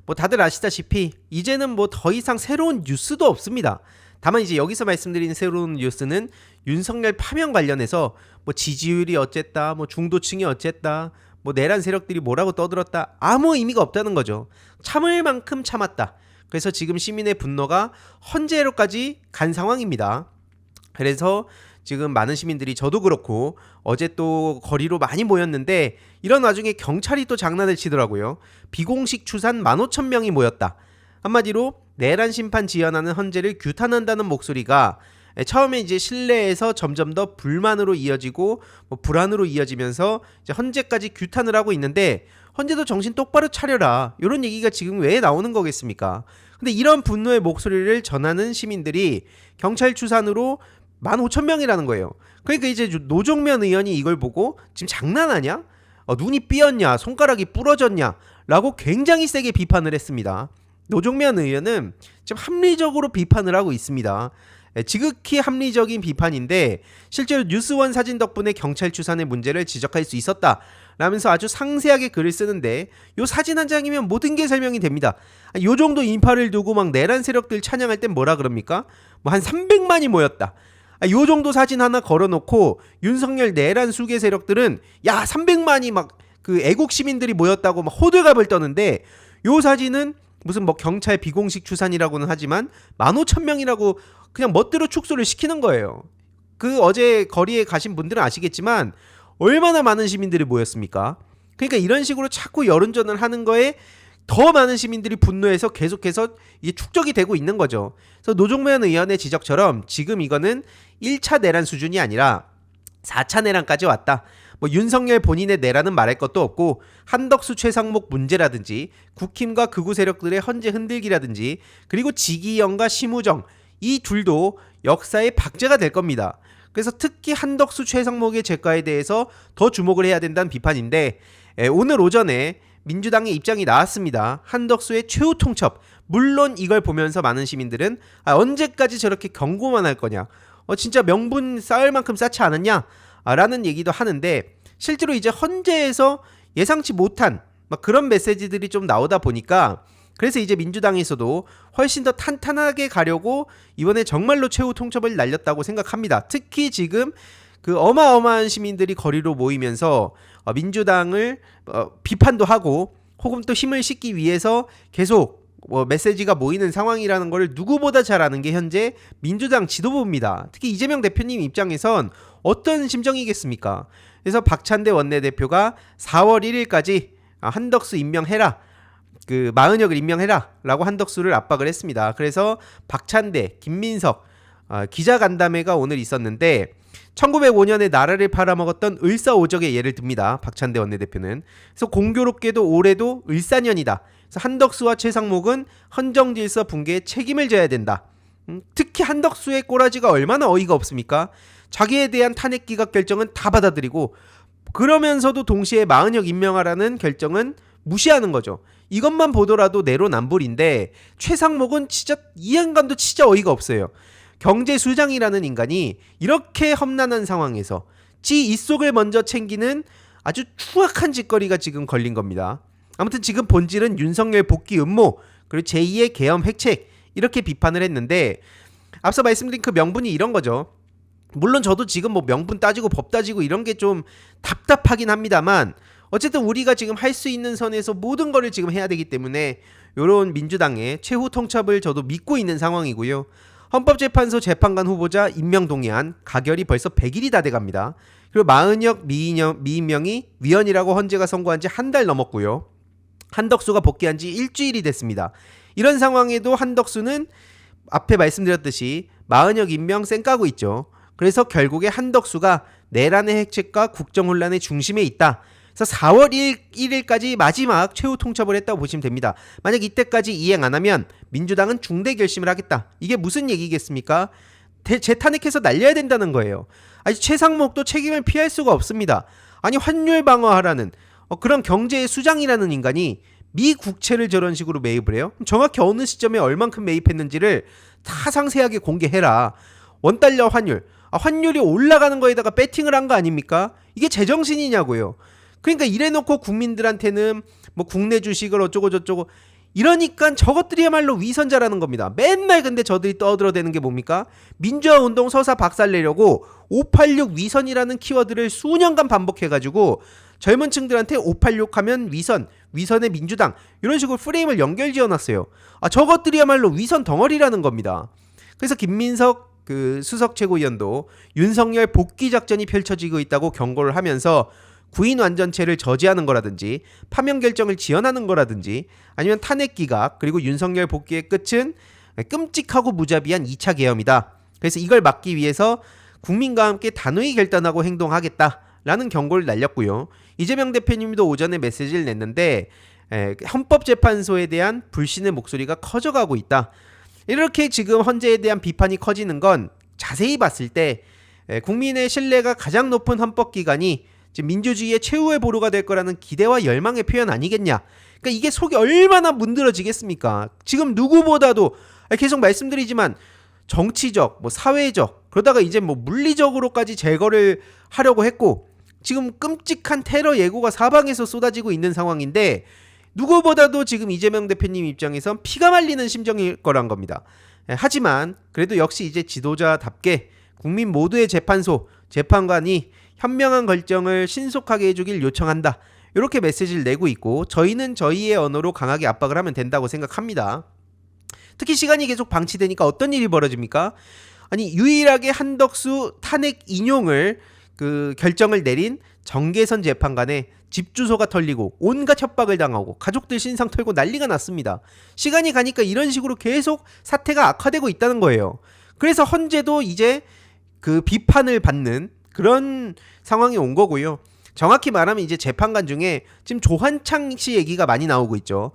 뭐 다들 아시다시피 이제는 뭐 더 이상 새로운 뉴스도 없습니다. 다만 이제 여기서 말씀드리는 새로운 뉴스는 윤석열 파면 관련해서 뭐 지지율이 어쨌다, 뭐 중도층이 어쨌다, 뭐 내란 세력들이 뭐라고 떠들었다, 아무 의미가 없다는 거죠. 참을 만큼 참았다. 그래서 지금 시민의 분노가 헌재로까지 간 상황입니다. 그래서 지금 많은 시민들이, 저도 그렇고 어제 또 거리로 많이 모였는데, 이런 와중에 경찰이 또 장난을 치더라고요. 비공식 추산 15,000명이 모였다. 한마디로 내란 심판 지연하는 헌재를 규탄한다는 목소리가 처음에 이제 실내에서 점점 더 불만으로 이어지고 뭐 불안으로 이어지면서 이제 헌재까지 규탄을 하고 있는데, 헌재도 정신 똑바로 차려라, 이런 얘기가 지금 왜 나오는 거겠습니까? 근데 이런 분노의 목소리를 전하는 시민들이 경찰 추산으로 15,000명이라는 거예요. 그러니까 이제 노종면 의원이 이걸 보고 지금 장난하냐? 눈이 삐었냐? 손가락이 부러졌냐? 라고 굉장히 세게 비판을 했습니다. 노종면 의원은 지금 합리적으로 비판을 하고 있습니다. 지극히 합리적인 비판인데, 실제로 뉴스원 사진 덕분에 경찰 추산의 문제를 지적할 수 있었다 라면서 아주 상세하게 글을 쓰는데, 요 사진 한 장이면 모든 게 설명이 됩니다. 요 정도 인파를 두고 막 내란 세력들 찬양할 땐 뭐라 그럽니까? 뭐 한 300만이 모였다. 요 정도 사진 하나 걸어놓고 윤석열 내란 수계 세력들은 야 300만이 막 그 애국 시민들이 모였다고 막 호들갑을 떠는데, 요 사진은 무슨 뭐 경찰 비공식 추산이라고는 하지만 15,000명이라고 그냥 멋대로 축소를 시키는 거예요. 그 어제 거리에 가신 분들은 아시겠지만 얼마나 많은 시민들이 모였습니까? 그러니까 이런 식으로 자꾸 여론전을 하는 거에 더 많은 시민들이 분노해서 계속해서 이게 축적이 되고 있는 거죠. 그래서 노종면 의원의 지적처럼 지금 이거는 1차 내란 수준이 아니라 4차 내란까지 왔다. 뭐 윤석열 본인의 내란은 말할 것도 없고, 한덕수 최상목 문제라든지 국힘과 극우 세력들의 헌재 흔들기라든지, 그리고 지기영과 심우정, 이 둘도 역사의 박제가 될 겁니다. 그래서 특히 한덕수 최상목의 죄과에 대해서 더 주목을 해야 된다는 비판인데, 오늘 오전에 민주당의 입장이 나왔습니다. 한덕수의 최후 통첩. 물론 이걸 보면서 많은 시민들은 언제까지 저렇게 경고만 할 거냐, 진짜 명분 쌓을 만큼 쌓지 않았냐 라는 얘기도 하는데, 실제로 이제 헌재에서 예상치 못한 막 그런 메시지들이 좀 나오다 보니까, 그래서 이제 민주당에서도 훨씬 더 탄탄하게 가려고 이번에 정말로 최후 통첩을 날렸다고 생각합니다. 특히 지금 그 어마어마한 시민들이 거리로 모이면서 민주당을 비판도 하고 혹은 또 힘을 싣기 위해서 계속 메시지가 모이는 상황이라는 걸 누구보다 잘 아는 게 현재 민주당 지도부입니다. 특히 이재명 대표님 입장에선 어떤 심정이겠습니까? 그래서 박찬대 원내대표가 4월 1일까지 한덕수 임명해라, 그 마은혁을 임명해라 라고 한덕수를 압박을 했습니다. 그래서 박찬대, 김민석 기자간담회가 오늘 있었는데, 1905년에 나라를 팔아먹었던 을사오적의 예를 듭니다. 박찬대 원내대표는. 그래서 공교롭게도 올해도 을사년이다. 그래서 한덕수와 최상목은 헌정질서 붕괴에 책임을 져야 된다. 특히 한덕수의 꼬라지가 얼마나 어이가 없습니까? 자기에 대한 탄핵 기각 결정은 다 받아들이고, 그러면서도 동시에 마은혁 임명하라는 결정은 무시하는 거죠. 이것만 보더라도 내로남불인데, 최상목은 진짜 이 인간도 진짜 어이가 없어요. 경제수장이라는 인간이 이렇게 험난한 상황에서 지 입속을 먼저 챙기는 아주 추악한 짓거리가 지금 걸린 겁니다. 아무튼 지금 본질은 윤석열 복귀 음모, 그리고 제2의 계엄 획책, 이렇게 비판을 했는데, 앞서 말씀드린 그 명분이 이런 거죠. 물론 저도 지금 뭐 명분 따지고 법 따지고 이런 게 좀 답답하긴 합니다만, 어쨌든 우리가 지금 할 수 있는 선에서 모든 거를 지금 해야 되기 때문에 이런 민주당의 최후 통첩을 저도 믿고 있는 상황이고요. 헌법재판소 재판관 후보자 임명 동의안 가결이 벌써 100일이 다 돼갑니다. 그리고 마은혁 미임명이 위헌이라고 헌재가 선고한 지 한 달 넘었고요. 한덕수가 복귀한 지 일주일이 됐습니다. 이런 상황에도 한덕수는 앞에 말씀드렸듯이 마은혁 임명 쌩까고 있죠. 그래서 결국에 한덕수가 내란의 핵책과 국정혼란의 중심에 있다. 그래서 4월 1일까지 마지막 최후 통첩을 했다고 보시면 됩니다. 만약 이때까지 이행 안 하면 민주당은 중대 결심을 하겠다. 이게 무슨 얘기겠습니까? 재탄핵해서 날려야 된다는 거예요. 아니, 최상목도 책임을 피할 수가 없습니다. 아니, 환율 방어하라는 그런 경제의 수장이라는 인간이 미 국채를 저런 식으로 매입을 해요? 정확히 어느 시점에 얼만큼 매입했는지를 다 상세하게 공개해라. 원달러 환율, 환율이 올라가는 거에다가 배팅을 한 거 아닙니까? 이게 제정신이냐고요. 그러니까 이래놓고 국민들한테는 뭐 국내 주식을 어쩌고 저쩌고, 이러니까 저것들이야말로 위선자라는 겁니다. 맨날 근데 저들이 떠들어대는 게 뭡니까? 민주화 운동 서사 박살내려고 586 위선이라는 키워드를 수년간 반복해가지고 젊은 층들한테 586 하면 위선, 위선의 민주당 이런 식으로 프레임을 연결 지어놨어요. 저것들이야말로 위선 덩어리라는 겁니다. 그래서 김민석 수석 최고위원도 윤석열 복귀 작전이 펼쳐지고 있다고 경고를 하면서 구인 완전체를 저지하는 거라든지 파면 결정을 지연하는 거라든지 아니면 탄핵 기각 그리고 윤석열 복귀의 끝은 끔찍하고 무자비한 2차 계엄이다. 그래서 이걸 막기 위해서 국민과 함께 단호히 결단하고 행동하겠다라는 경고를 날렸고요. 이재명 대표님도 오전에 메시지를 냈는데 헌법재판소에 대한 불신의 목소리가 커져가고 있다. 이렇게 지금 헌재에 대한 비판이 커지는 건 자세히 봤을 때 국민의 신뢰가 가장 높은 헌법기관이 지금 민주주의의 최후의 보루가 될 거라는 기대와 열망의 표현 아니겠냐. 그러니까 이게 속이 얼마나 문드러지겠습니까. 지금 누구보다도 계속 말씀드리지만 정치적, 사회적, 그러다가 이제 물리적으로까지 제거를 하려고 했고 지금 끔찍한 테러 예고가 사방에서 쏟아지고 있는 상황인데 누구보다도 지금 이재명 대표님 입장에선 피가 말리는 심정일 거란 겁니다. 하지만 그래도 역시 이제 지도자답게 국민 모두의 재판소, 재판관이 현명한 결정을 신속하게 해주길 요청한다. 이렇게 메시지를 내고 있고 저희는 저희의 언어로 강하게 압박을 하면 된다고 생각합니다. 특히 시간이 계속 방치되니까 어떤 일이 벌어집니까? 아니 유일하게 한덕수 탄핵 인용을 결정을 내린 정계선 재판관의 집 주소가 털리고 온갖 협박을 당하고 가족들 신상 털고 난리가 났습니다. 시간이 가니까 이런 식으로 계속 사태가 악화되고 있다는 거예요. 그래서 헌재도 이제 비판을 받는 그런 상황이 온 거고요. 정확히 말하면 이제 재판관 중에 지금 조한창 씨 얘기가 많이 나오고 있죠.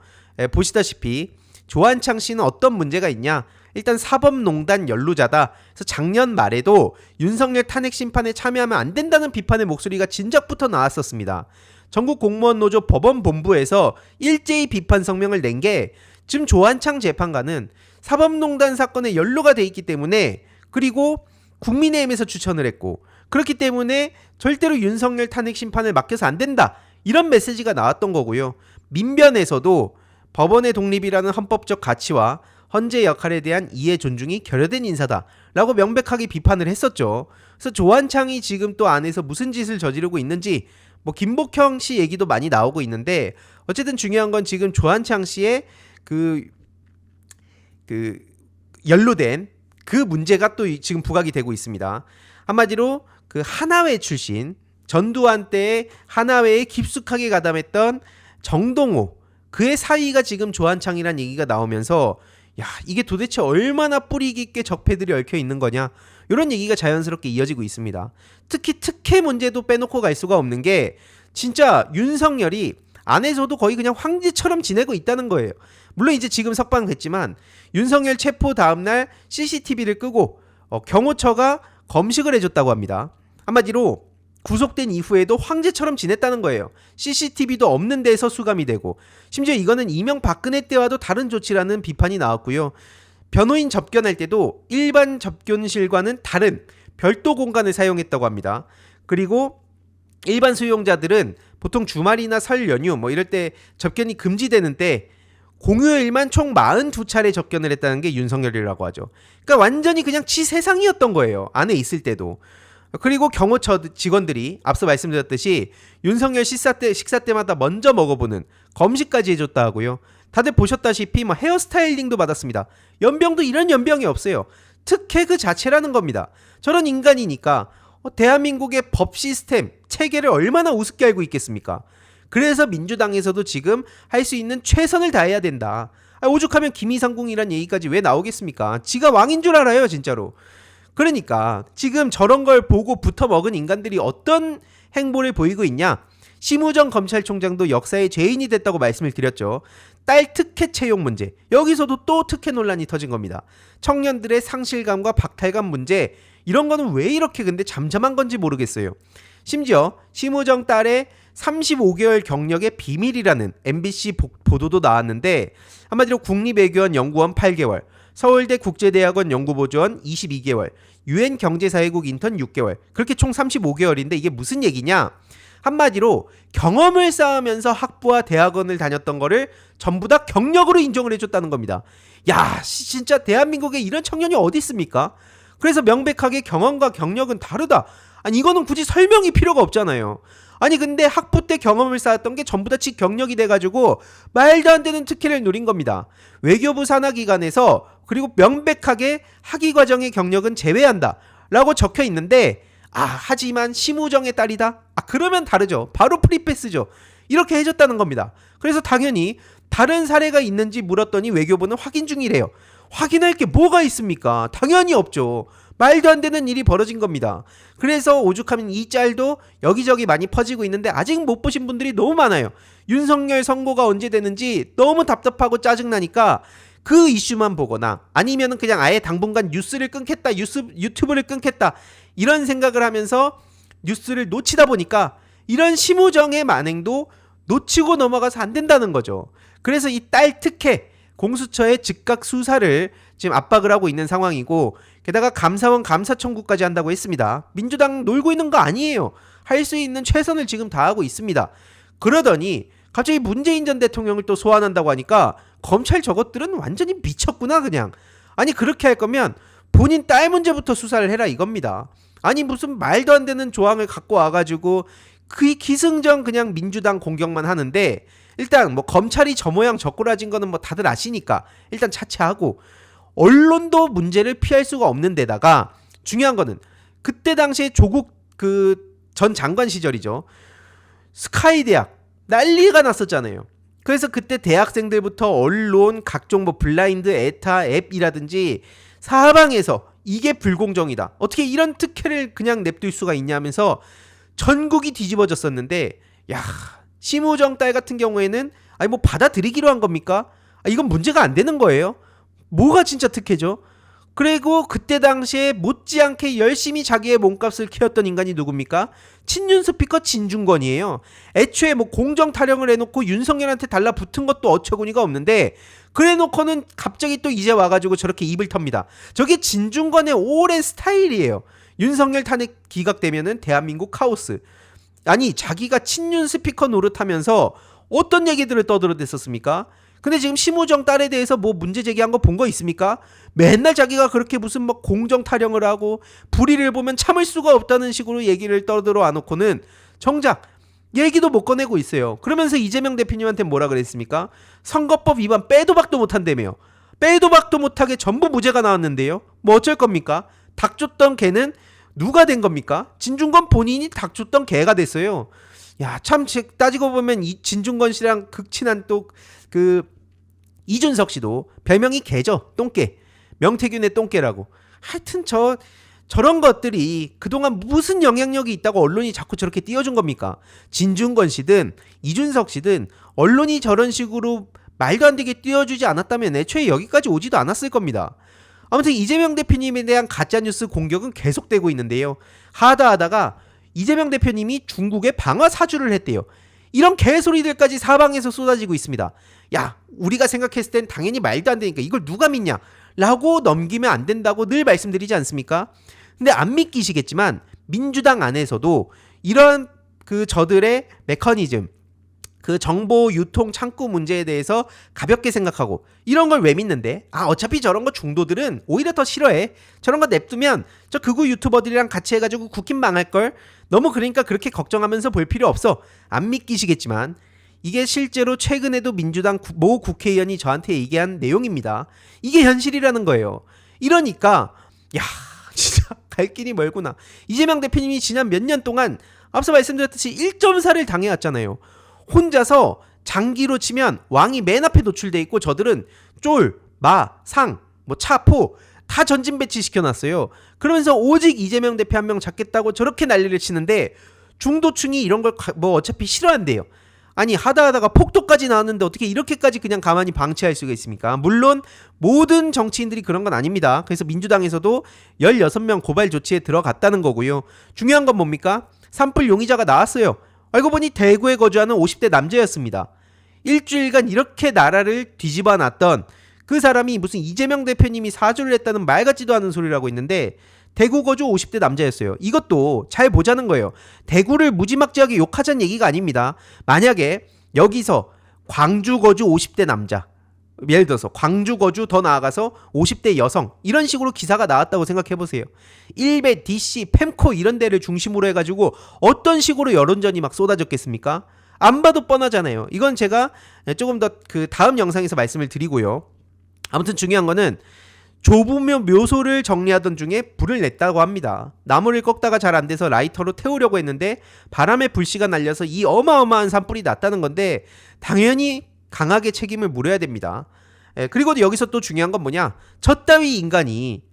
보시다시피 조한창 씨는 어떤 문제가 있냐? 일단 사법농단 연루자다. 그래서 작년 말에도 윤석열 탄핵 심판에 참여하면 안 된다는 비판의 목소리가 진작부터 나왔었습니다. 전국공무원노조 법원본부에서 일제히 비판 성명을 낸 게 지금 조한창 재판관은 사법농단 사건에 연루가 돼 있기 때문에 그리고 국민의힘에서 추천을 했고 그렇기 때문에 절대로 윤석열 탄핵 심판을 맡겨서 안 된다. 이런 메시지가 나왔던 거고요. 민변에서도 법원의 독립이라는 헌법적 가치와 헌재 역할에 대한 이해 존중이 결여된 인사다라고 명백하게 비판을 했었죠. 그래서 조한창이 지금 또 안에서 무슨 짓을 저지르고 있는지 김복형 씨 얘기도 많이 나오고 있는데 어쨌든 중요한 건 지금 조한창 씨의 연루된 그 문제가 또 지금 부각이 되고 있습니다. 한마디로 하나회 출신 전두환 때 하나회에 깊숙하게 가담했던 정동호 그의 사위가 지금 조한창이란 얘기가 나오면서 이게 도대체 얼마나 뿌리 깊게 적폐들이 얽혀 있는 거냐 이런 얘기가 자연스럽게 이어지고 있습니다. 특히 특혜 문제도 빼놓고 갈 수가 없는 게 진짜 윤석열이 안에서도 거의 그냥 황제처럼 지내고 있다는 거예요. 물론 이제 지금 석방됐지만 윤석열 체포 다음날 CCTV를 끄고 경호처가 검식을 해줬다고 합니다. 한마디로 구속된 이후에도 황제처럼 지냈다는 거예요. CCTV도 없는 데서 수감이 되고 심지어 이거는 이명박근혜 때와도 다른 조치라는 비판이 나왔고요. 변호인 접견할 때도 일반 접견실과는 다른 별도 공간을 사용했다고 합니다. 그리고 일반 수용자들은 보통 주말이나 설 연휴 이럴 때 접견이 금지되는 때 공휴일만 총 42차례 접견을 했다는 게 윤석열이라고 하죠. 그러니까 완전히 그냥 치세상이었던 거예요. 안에 있을 때도. 그리고 경호처 직원들이 앞서 말씀드렸듯이 윤석열 식사 때마다 먼저 먹어보는 검식까지 해줬다 하고요. 다들 보셨다시피 헤어스타일링도 받았습니다. 연병도 이런 연병이 없어요. 특혜 그 자체라는 겁니다. 저런 인간이니까 대한민국의 법 시스템, 체계를 얼마나 우습게 알고 있겠습니까? 그래서 민주당에서도 지금 할 수 있는 최선을 다해야 된다. 오죽하면 김이상궁이란 얘기까지 왜 나오겠습니까? 지가 왕인 줄 알아요, 진짜로. 그러니까 지금 저런 걸 보고 붙어먹은 인간들이 어떤 행보를 보이고 있냐? 심우정 검찰총장도 역사의 죄인이 됐다고 말씀을 드렸죠. 딸 특혜 채용 문제. 여기서도 또 특혜 논란이 터진 겁니다. 청년들의 상실감과 박탈감 문제. 이런 거는 왜 이렇게 근데 잠잠한 건지 모르겠어요. 심지어 심우정 딸의 35개월 경력의 비밀이라는 MBC 보도도 나왔는데 한마디로 국립외교원 연구원 8개월, 서울대 국제대학원 연구보조원 22개월, UN 경제사회국 인턴 6개월 그렇게 총 35개월인데 이게 무슨 얘기냐? 한마디로 경험을 쌓으면서 학부와 대학원을 다녔던 거를 전부 다 경력으로 인정을 해줬다는 겁니다. 야, 진짜 대한민국에 이런 청년이 어디 있습니까? 그래서 명백하게 경험과 경력은 다르다. 아니 이거는 굳이 설명이 필요가 없잖아요. 아니 근데 학부 때 경험을 쌓았던 게 전부 다 직경력이 돼가지고 말도 안 되는 특혜를 누린 겁니다. 외교부 산하기관에서 그리고 명백하게 학위과정의 경력은 제외한다 라고 적혀 있는데 하지만 심우정의 딸이다? 그러면 다르죠. 바로 프리패스죠. 이렇게 해줬다는 겁니다. 그래서 당연히 다른 사례가 있는지 물었더니 외교부는 확인 중이래요. 확인할 게 뭐가 있습니까? 당연히 없죠. 말도 안 되는 일이 벌어진 겁니다. 그래서 오죽하면 이 짤도 여기저기 많이 퍼지고 있는데 아직 못 보신 분들이 너무 많아요. 윤석열 선고가 언제 되는지 너무 답답하고 짜증나니까 그 이슈만 보거나 아니면 그냥 아예 당분간 뉴스를 끊겠다, 유튜브를 끊겠다 이런 생각을 하면서 뉴스를 놓치다 보니까 이런 심우정의 만행도 놓치고 넘어가서 안 된다는 거죠. 그래서 이 딸 특혜 공수처의 즉각 수사를 지금 압박을 하고 있는 상황이고 게다가 감사원 감사 청구까지 한다고 했습니다. 민주당 놀고 있는 거 아니에요. 할 수 있는 최선을 지금 다하고 있습니다. 그러더니 갑자기 문재인 전 대통령을 또 소환한다고 하니까 검찰 저것들은 완전히 미쳤구나 그냥. 아니 그렇게 할 거면 본인 딸 문제부터 수사를 해라 이겁니다. 아니 무슨 말도 안 되는 조항을 갖고 와가지고 그 기승전 그냥 민주당 공격만 하는데 일단 뭐 검찰이 저 모양 저 꼬라진 거는 뭐 다들 아시니까 일단 차치하고 언론도 문제를 피할 수가 없는 데다가 중요한 거는 그때 당시에 조국 그 전 장관 시절이죠. 스카이 대학 난리가 났었잖아요. 그래서 그때 대학생들부터 언론 각종 뭐 블라인드 에타 앱이라든지 사방에서 이게 불공정이다. 어떻게 이런 특혜를 그냥 냅둘 수가 있냐 하면서 전국이 뒤집어졌었는데 야 심우정 딸 같은 경우에는 아니 뭐 받아들이기로 한 겁니까? 이건 문제가 안 되는 거예요. 뭐가 진짜 특혜죠? 그리고 그때 당시에 못지않게 열심히 자기의 몸값을 키웠던 인간이 누굽니까? 친윤 스피커 진중권이에요. 애초에 뭐 공정 타령을 해놓고 윤석열한테 달라붙은 것도 어처구니가 없는데 그래놓고는 갑자기 또 이제 와가지고 저렇게 입을 텁니다. 저게 진중권의 오랜 스타일이에요. 윤석열 탄핵 기각되면은 대한민국 카오스. 아니 자기가 친윤 스피커 노릇하면서 어떤 얘기들을 떠들어댔었습니까? 근데 지금 심우정 딸에 대해서 뭐 문제 제기한 거 본 거 있습니까? 맨날 자기가 그렇게 무슨 뭐 공정 타령을 하고 불의를 보면 참을 수가 없다는 식으로 얘기를 떠들어 와놓고는 정작 얘기도 못 꺼내고 있어요. 그러면서 이재명 대표님한테 뭐라 그랬습니까? 선거법 위반 빼도 박도 못한다며요. 빼도 박도 못하게 전부 무죄가 나왔는데요. 뭐 어쩔 겁니까? 닭 줬던 개는 누가 된 겁니까? 진중권 본인이 닭 줬던 개가 됐어요. 야, 참 따지고 보면 이 진중권 씨랑 극친한 또 그 이준석 씨도 별명이 개죠. 똥개. 명태균의 똥개라고. 하여튼 저런 것들이 그동안 무슨 영향력이 있다고 언론이 자꾸 저렇게 띄워준 겁니까? 진중권 씨든 이준석 씨든 언론이 저런 식으로 말도 안 되게 띄워주지 않았다면 애초에 여기까지 오지도 않았을 겁니다. 아무튼 이재명 대표님에 대한 가짜뉴스 공격은 계속되고 있는데요. 하다하다가 이재명 대표님이 중국에 방화 사주를 했대요. 이런 개소리들까지 사방에서 쏟아지고 있습니다. 야, 우리가 생각했을 땐 당연히 말도 안 되니까 이걸 누가 믿냐? 라고 넘기면 안 된다고 늘 말씀드리지 않습니까? 근데 안 믿기시겠지만 민주당 안에서도 이런 그 저들의 메커니즘, 그 정보 유통 창구 문제에 대해서 가볍게 생각하고 이런 걸 왜 믿는데? 어차피 저런 거 중도들은 오히려 더 싫어해. 저런 거 냅두면 저 극우 유튜버들이랑 같이 해가지고 국힘 망할걸. 너무 그러니까 그렇게 걱정하면서 볼 필요 없어. 안 믿기시겠지만 이게 실제로 최근에도 민주당 모 국회의원이 저한테 얘기한 내용입니다. 이게 현실이라는 거예요. 이러니까 야 진짜 갈 길이 멀구나. 이재명 대표님이 지난 몇 년 동안 앞서 말씀드렸듯이 1.4를 당해왔잖아요. 혼자서 장기로 치면 왕이 맨 앞에 노출돼 있고 저들은 쫄, 마, 상, 뭐 차, 포 다 전진 배치시켜놨어요. 그러면서 오직 이재명 대표 한 명 잡겠다고 저렇게 난리를 치는데 중도층이 이런 걸 뭐 어차피 싫어한대요. 아니 하다하다가 폭도까지 나왔는데 어떻게 이렇게까지 그냥 가만히 방치할 수가 있습니까? 물론 모든 정치인들이 그런 건 아닙니다. 그래서 민주당에서도 16명 고발 조치에 들어갔다는 거고요. 중요한 건 뭡니까? 산불 용의자가 나왔어요. 알고 보니 대구에 거주하는 50대 남자였습니다. 일주일간 이렇게 나라를 뒤집어 놨던 그 사람이 무슨 이재명 대표님이 사주를 했다는 말 같지도 않은 소리를 하고 있는데 대구 거주 50대 남자였어요. 이것도 잘 보자는 거예요. 대구를 무지막지하게 욕하자는 얘기가 아닙니다. 만약에 여기서 광주 거주 50대 남자, 예를 들어서 광주 거주 더 나아가서 50대 여성, 이런 식으로 기사가 나왔다고 생각해보세요. 일베, DC, 펜코 이런 데를 중심으로 해가지고 어떤 식으로 여론전이 막 쏟아졌겠습니까? 안 봐도 뻔하잖아요. 이건 제가 조금 더 그 다음 영상에서 말씀을 드리고요. 아무튼 중요한 거는 조부묘 묘소를 정리하던 중에 불을 냈다고 합니다. 나무를 꺾다가 잘 안 돼서 라이터로 태우려고 했는데 바람에 불씨가 날려서 이 어마어마한 산불이 났다는 건데 당연히 강하게 책임을 물어야 됩니다. 그리고 여기서 또 중요한 건 뭐냐? 저 따위 인간이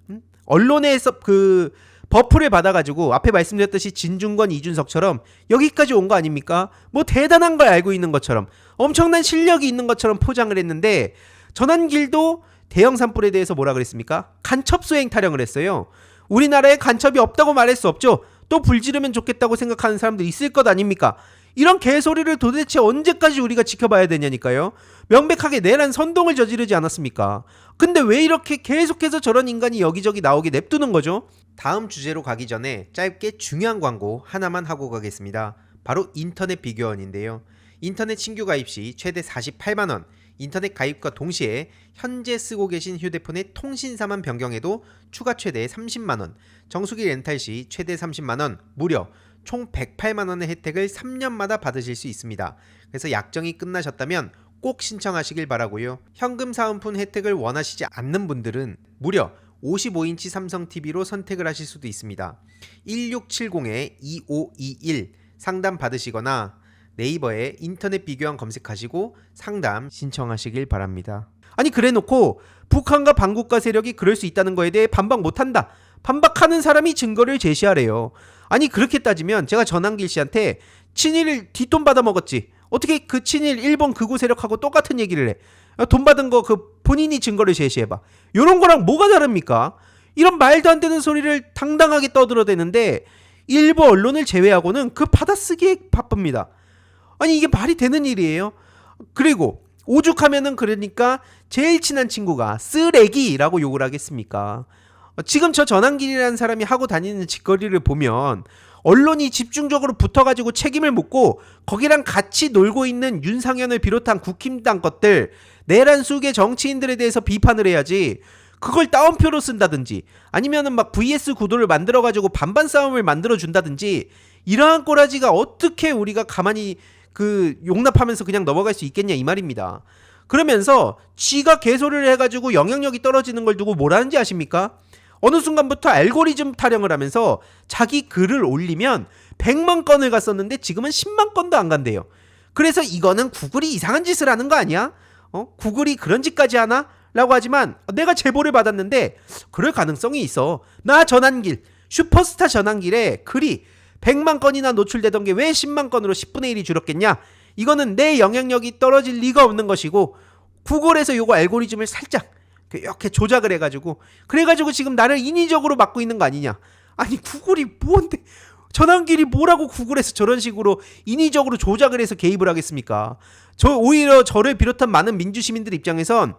언론에서 그 버프를 받아가지고 앞에 말씀드렸듯이 진중권, 이준석처럼 여기까지 온 거 아닙니까? 뭐 대단한 걸 알고 있는 것처럼 엄청난 실력이 있는 것처럼 포장을 했는데 전환길도 대형 산불에 대해서 뭐라 그랬습니까? 간첩 수행 타령을 했어요. 우리나라에 간첩이 없다고 말할 수 없죠. 또 불 지르면 좋겠다고 생각하는 사람들 있을 것 아닙니까? 이런 개소리를 도대체 언제까지 우리가 지켜봐야 되냐니까요. 명백하게 내란 선동을 저지르지 않았습니까? 근데 왜 이렇게 계속해서 저런 인간이 여기저기 나오게 냅두는 거죠? 다음 주제로 가기 전에 짧게 중요한 광고 하나만 하고 가겠습니다. 바로 인터넷 비교원인데요. 인터넷 신규 가입 시 최대 48만원, 인터넷 가입과 동시에 현재 쓰고 계신 휴대폰의 통신사만 변경해도 추가 최대 30만원, 정수기 렌탈 시 최대 30만원, 무려 총 108만원의 혜택을 3년마다 받으실 수 있습니다. 그래서 약정이 끝나셨다면 꼭 신청하시길 바라고요. 현금 사은품 혜택을 원하시지 않는 분들은 무려 55인치 삼성 TV로 선택을 하실 수도 있습니다. 1670-2521 상담 받으시거나 네이버에 인터넷 비교원 검색하시고 상담 신청하시길 바랍니다. 아니 그래놓고 북한과 반국가 세력이 그럴 수 있다는 거에 대해 반박 못한다. 반박하는 사람이 증거를 제시하래요. 아니 그렇게 따지면 제가 전한길 씨한테 친일 뒷돈 받아 먹었지. 어떻게 그 친일 일본 극우 세력하고 똑같은 얘기를 해. 돈 받은 거 그 본인이 증거를 제시해봐. 이런 거랑 뭐가 다릅니까? 이런 말도 안 되는 소리를 당당하게 떠들어대는데 일부 언론을 제외하고는 그 받아쓰기에 바쁩니다. 아니 이게 말이 되는 일이에요? 그리고 오죽하면은 그러니까 제일 친한 친구가 쓰레기라고 욕을 하겠습니까? 지금 저 전한길이라는 사람이 하고 다니는 짓거리를 보면 언론이 집중적으로 붙어가지고 책임을 묻고 거기랑 같이 놀고 있는 윤상현을 비롯한 국힘당 것들 내란 수계 정치인들에 대해서 비판을 해야지 그걸 따옴표로 쓴다든지 아니면은 막 vs 구도를 만들어가지고 반반 싸움을 만들어준다든지 이러한 꼬라지가 어떻게 우리가 가만히 그 용납하면서 그냥 넘어갈 수 있겠냐 이 말입니다. 그러면서 지가 개소리를 해가지고 영향력이 떨어지는 걸 두고 뭐라는지 아십니까? 어느 순간부터 알고리즘 타령을 하면서 자기 글을 올리면 100만 건을 갔었는데 지금은 10만 건도 안 간대요. 그래서 이거는 구글이 이상한 짓을 하는 거 아니야? 구글이 그런 짓까지 하나? 라고 하지만 내가 제보를 받았는데 그럴 가능성이 있어. 나 전한길, 슈퍼스타 전한길에 글이 100만 건이나 노출되던 게 왜 10만 건으로 10분의 1이 줄었겠냐? 이거는 내 영향력이 떨어질 리가 없는 것이고 구글에서 요거 알고리즘을 살짝 이렇게 조작을 해가지고 그래가지고 지금 나를 인위적으로 막고 있는 거 아니냐. 아니 구글이 뭔데 전환길이 뭐라고 구글에서 저런 식으로 인위적으로 조작을 해서 개입을 하겠습니까? 오히려 저를 비롯한 많은 민주시민들 입장에선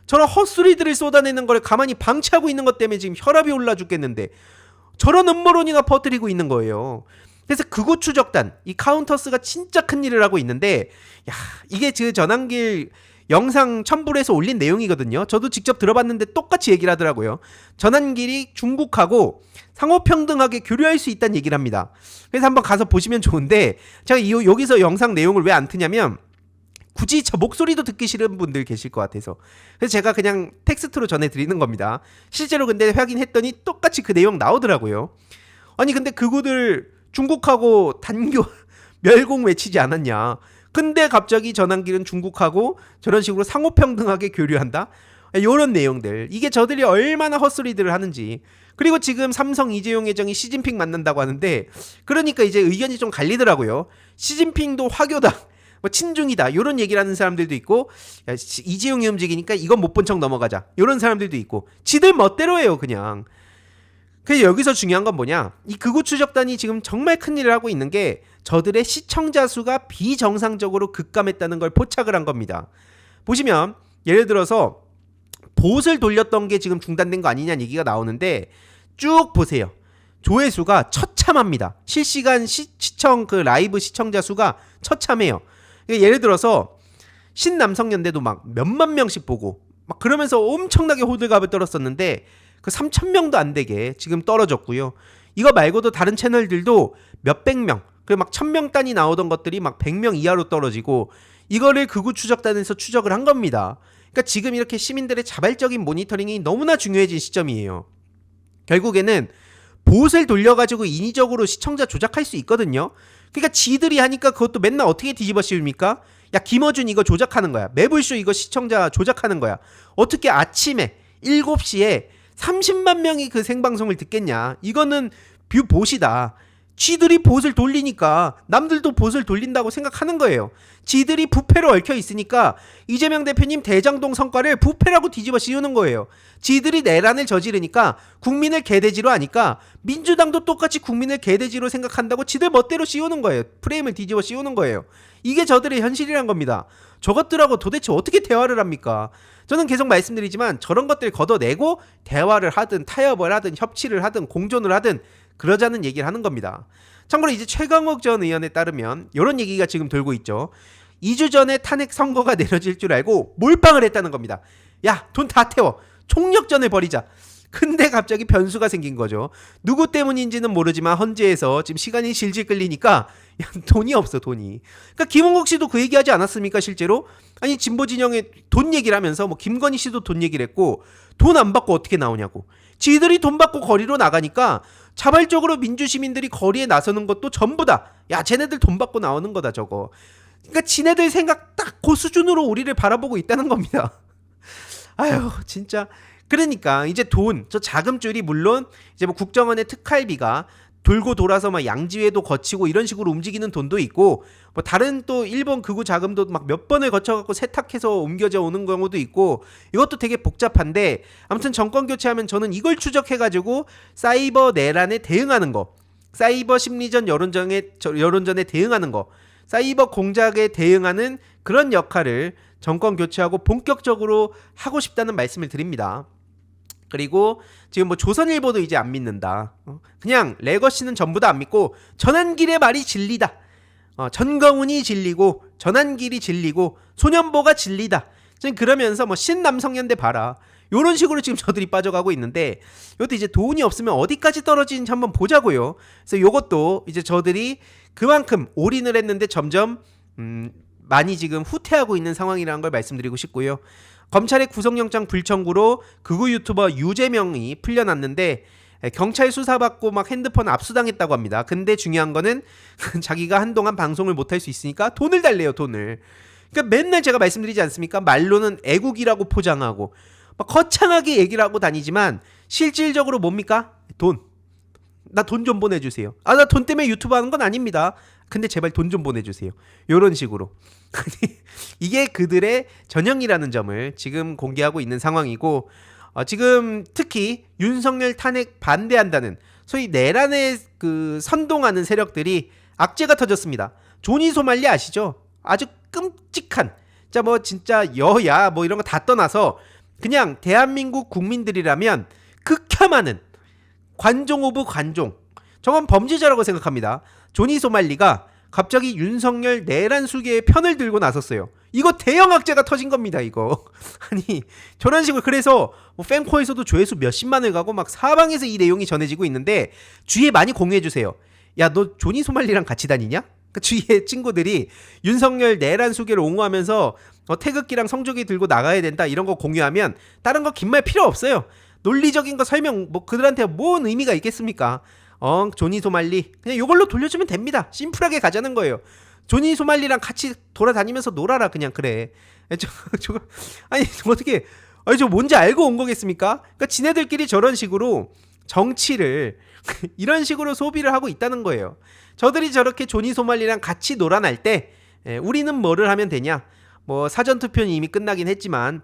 저런 헛소리들을 쏟아내는 걸 가만히 방치하고 있는 것 때문에 지금 혈압이 올라 죽겠는데 저런 음모론이나 퍼뜨리고 있는 거예요. 그래서 극우 추적단 이 카운터스가 진짜 큰일을 하고 있는데 야 이게 그 전환길 영상 첨부를 해서 올린 내용이거든요. 저도 직접 들어봤는데 똑같이 얘기를 하더라고요. 전환길이 중국하고 상호평등하게 교류할 수 있다는 얘기를 합니다. 그래서 한번 가서 보시면 좋은데 제가 여기서 영상 내용을 왜 안 트냐면 굳이 저 목소리도 듣기 싫은 분들 계실 것 같아서 그래서 제가 그냥 텍스트로 전해드리는 겁니다. 실제로 근데 확인했더니 똑같이 그 내용 나오더라고요. 아니 근데 그구들 중국하고 단교 멸공 외치지 않았냐. 근데 갑자기 전환길은 중국하고 저런 식으로 상호평등하게 교류한다? 이런 내용들. 이게 저들이 얼마나 헛소리들을 하는지. 그리고 지금 삼성 이재용 회장이 시진핑 만난다고 하는데 그러니까 이제 의견이 좀 갈리더라고요. 시진핑도 화교다. 뭐 친중이다. 이런 얘기를 하는 사람들도 있고 야, 이재용이 움직이니까 이건 못 본 척 넘어가자. 이런 사람들도 있고 지들 멋대로 해요 그냥. 그래서 여기서 중요한 건 뭐냐. 이 극우 추적단이 지금 정말 큰일을 하고 있는 게 저들의 시청자 수가 비정상적으로 급감했다는 걸 포착을 한 겁니다. 보시면 예를 들어서 봇을 돌렸던 게 지금 중단된 거 아니냐는 얘기가 나오는데 쭉 보세요. 조회수가 처참합니다. 실시간 시청 그 라이브 시청자 수가 처참해요. 그러니까 예를 들어서 신남성연대도 막 몇만 명씩 보고 막 그러면서 엄청나게 호들갑을 떨었었는데 그 3,000명도 안 되게 지금 떨어졌고요. 이거 말고도 다른 채널들도 몇백 명, 그리고 막 1,000명 단위 나오던 것들이 막 100명 이하로 떨어지고 이거를 극우 추적단에서 추적을 한 겁니다. 그러니까 지금 이렇게 시민들의 자발적인 모니터링이 너무나 중요해진 시점이에요. 결국에는 봇을 돌려가지고 인위적으로 시청자 조작할 수 있거든요. 그러니까 지들이 하니까 그것도 맨날 어떻게 뒤집어 씌웁니까? 야, 김어준 이거 조작하는 거야. 매불쇼 이거 시청자 조작하는 거야. 어떻게 아침에 7시에 30만 명이 그 생방송을 듣겠냐. 이거는 봇이다. 지들이 봇을 돌리니까 남들도 봇을 돌린다고 생각하는 거예요. 지들이 부패로 얽혀 있으니까 이재명 대표님 대장동 성과를 부패라고 뒤집어 씌우는 거예요. 지들이 내란을 저지르니까 국민을 개돼지로 하니까 민주당도 똑같이 국민을 개돼지로 생각한다고 지들 멋대로 씌우는 거예요. 프레임을 뒤집어 씌우는 거예요. 이게 저들의 현실이란 겁니다. 저것들하고 도대체 어떻게 대화를 합니까? 저는 계속 말씀드리지만 저런 것들 걷어내고 대화를 하든 타협을 하든 협치를 하든 공존을 하든 그러자는 얘기를 하는 겁니다. 참고로 이제 최강욱 전 의원에 따르면 이런 얘기가 지금 돌고 있죠. 2주 전에 탄핵 선고가 내려질 줄 알고 몰빵을 했다는 겁니다. 야, 돈 다 태워. 총력전을 벌이자. 근데 갑자기 변수가 생긴 거죠. 누구 때문인지는 모르지만 헌재에서 지금 시간이 질질 끌리니까 야, 돈이 없어, 돈이. 그러니까 김홍국 씨도 그 얘기하지 않았습니까, 실제로? 아니, 진보 진영에 돈 얘기를 하면서 뭐 김건희 씨도 돈 얘기를 했고 돈 안 받고 어떻게 나오냐고. 지들이 돈 받고 거리로 나가니까 자발적으로 민주시민들이 거리에 나서는 것도 전부 다 야, 쟤네들 돈 받고 나오는 거다, 저거. 그러니까 지네들 생각 딱 그 수준으로 우리를 바라보고 있다는 겁니다. 아유, 진짜. 그러니까 이제 돈, 저 자금줄이 물론 이제 뭐 국정원의 특활비가 돌고 돌아서 막 양지회도 거치고 이런 식으로 움직이는 돈도 있고 뭐 다른 또 일본 극우 자금도 막 몇 번을 거쳐갖고 세탁해서 옮겨져 오는 경우도 있고 이것도 되게 복잡한데 아무튼 정권 교체하면 저는 이걸 추적해가지고 사이버 내란에 대응하는 거, 사이버 심리전 여론전에 대응하는 거, 사이버 공작에 대응하는 그런 역할을 정권 교체하고 본격적으로 하고 싶다는 말씀을 드립니다. 그리고 지금 뭐 조선일보도 이제 안 믿는다. 그냥 레거시는 전부 다 안 믿고 전한길의 말이 진리다. 전거훈이 진리고 전한길이 진리고 소년보가 진리다. 지금 그러면서 뭐 신남성연대 봐라. 요런 식으로 지금 저들이 빠져가고 있는데 이것도 이제 돈이 없으면 어디까지 떨어지는지 한번 보자고요. 그래서 요것도 이제 저들이 그만큼 올인을 했는데 점점 많이 지금 후퇴하고 있는 상황이라는 걸 말씀드리고 싶고요. 검찰의 구속영장 불청구로 극우 유튜버 유재명이 풀려났는데 경찰 수사받고 막 핸드폰 압수당했다고 합니다. 근데 중요한 거는 자기가 한동안 방송을 못할 수 있으니까 돈을 달래요, 돈을. 그러니까 맨날 제가 말씀드리지 않습니까? 말로는 애국이라고 포장하고 막 거창하게 얘기를 하고 다니지만 실질적으로 뭡니까? 돈. 나 돈 좀 보내주세요. 나 돈 때문에 유튜브 하는 건 아닙니다. 근데 제발 돈 좀 보내주세요. 요런 식으로. 이게 그들의 전형이라는 점을 지금 공개하고 있는 상황이고 지금 특히 윤석열 탄핵 반대한다는 소위 내란에 그 선동하는 세력들이 악재가 터졌습니다. 조니 소말리 아시죠? 아주 끔찍한 자 뭐 진짜 여야 뭐 이런 거 다 떠나서 그냥 대한민국 국민들이라면 극혐하는 관종 오브 관종, 저건 범죄자라고 생각합니다. 조니 소말리가 갑자기 윤석열 내란 수계의 편을 들고 나섰어요. 이거 대형 악재가 터진 겁니다, 이거. 아니, 저런 식으로. 그래서 뭐 팬코에서도 조회수 몇십만을 가고 막 사방에서 이 내용이 전해지고 있는데 주위에 많이 공유해주세요. 야, 너 조니 소말리랑 같이 다니냐? 그 주위에 친구들이 윤석열 내란 수계를 옹호하면서 태극기랑 성조기 들고 나가야 된다 이런 거 공유하면 다른 거 긴 말 필요 없어요. 논리적인 거 설명 뭐 그들한테 뭔 의미가 있겠습니까? 조니 소말리 그냥 이걸로 돌려주면 됩니다. 심플하게 가자는 거예요. 조니 소말리랑 같이 돌아다니면서 놀아라 그냥. 그래. 저거 아니 어떻게 저 뭔지 알고 온 거겠습니까? 그러니까 지네들끼리 저런 식으로 정치를 이런 식으로 소비를 하고 있다는 거예요. 저들이 저렇게 조니 소말리랑 같이 놀아날 때 우리는 뭐를 하면 되냐? 뭐 사전투표는 이미 끝나긴 했지만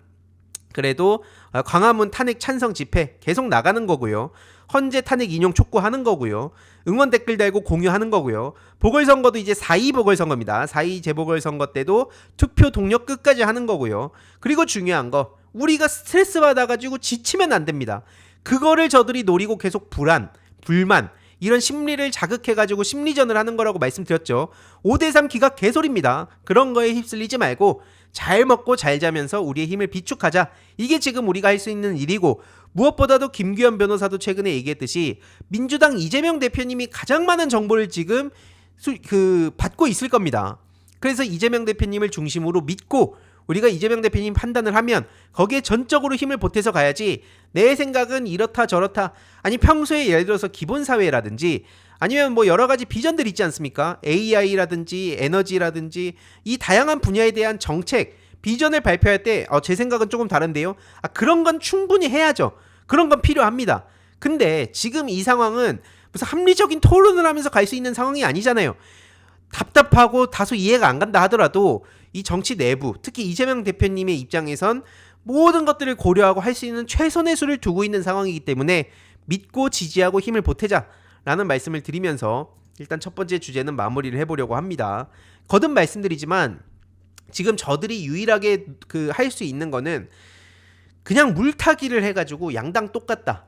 그래도 광화문 탄핵 찬성 집회 계속 나가는 거고요. 헌재 탄핵 인용 촉구하는 거고요. 응원 댓글 달고 공유하는 거고요. 보궐선거도 이제 4.2 보궐선거입니다. 4.2 재보궐선거 때도 투표 동력 끝까지 하는 거고요. 그리고 중요한 거, 우리가 스트레스 받아가지고 지치면 안 됩니다. 그거를 저들이 노리고 계속 불안, 불만 이런 심리를 자극해가지고 심리전을 하는 거라고 말씀드렸죠. 5대3 기각 개소리입니다. 그런 거에 휩쓸리지 말고 잘 먹고 잘 자면서 우리의 힘을 비축하자. 이게 지금 우리가 할 수 있는 일이고, 무엇보다도 김규현 변호사도 최근에 얘기했듯이 민주당 이재명 대표님이 가장 많은 정보를 지금 받고 있을 겁니다. 그래서 이재명 대표님을 중심으로 믿고 우리가 이재명 대표님 판단을 하면 거기에 전적으로 힘을 보태서 가야지, 내 생각은 이렇다 저렇다, 아니 평소에 예를 들어서 기본사회라든지 아니면 뭐 여러 가지 비전들 있지 않습니까? AI라든지 에너지라든지 이 다양한 분야에 대한 정책, 비전을 발표할 때 제 생각은 조금 다른데요. 그런 건 충분히 해야죠. 그런 건 필요합니다. 근데 지금 이 상황은 무슨 합리적인 토론을 하면서 갈 수 있는 상황이 아니잖아요. 답답하고 다소 이해가 안 간다 하더라도 이 정치 내부, 특히 이재명 대표님의 입장에선 모든 것들을 고려하고 할 수 있는 최선의 수를 두고 있는 상황이기 때문에 믿고 지지하고 힘을 보태자라는 말씀을 드리면서 일단 첫 번째 주제는 마무리를 해보려고 합니다. 거듭 말씀드리지만 지금 저들이 유일하게 할 수 있는 거는 그냥 물타기를 해가지고 양당 똑같다.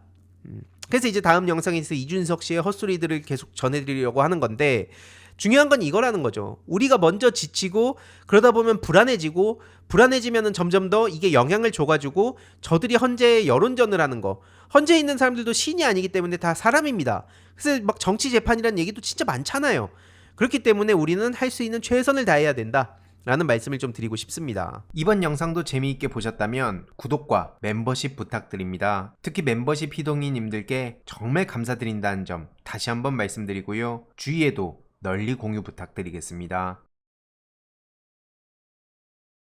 그래서 이제 다음 영상에서 이준석 씨의 헛소리들을 계속 전해드리려고 하는 건데, 중요한 건 이거라는 거죠. 우리가 먼저 지치고 그러다 보면 불안해지면은 점점 더 이게 영향을 줘가지고 저들이 헌재에 여론전을 하는 거. 헌재에 있는 사람들도 신이 아니기 때문에 다 사람입니다. 그래서 막 정치 재판이라는 얘기도 진짜 많잖아요. 그렇기 때문에 우리는 할 수 있는 최선을 다해야 된다 라는 말씀을 좀 드리고 싶습니다. 이번 영상도 재미있게 보셨다면 구독과 멤버십 부탁드립니다. 특히 멤버십 희동이님들께 정말 감사드린다는 점 다시 한번 말씀드리고요. 주위에도 널리 공유 부탁드리겠습니다.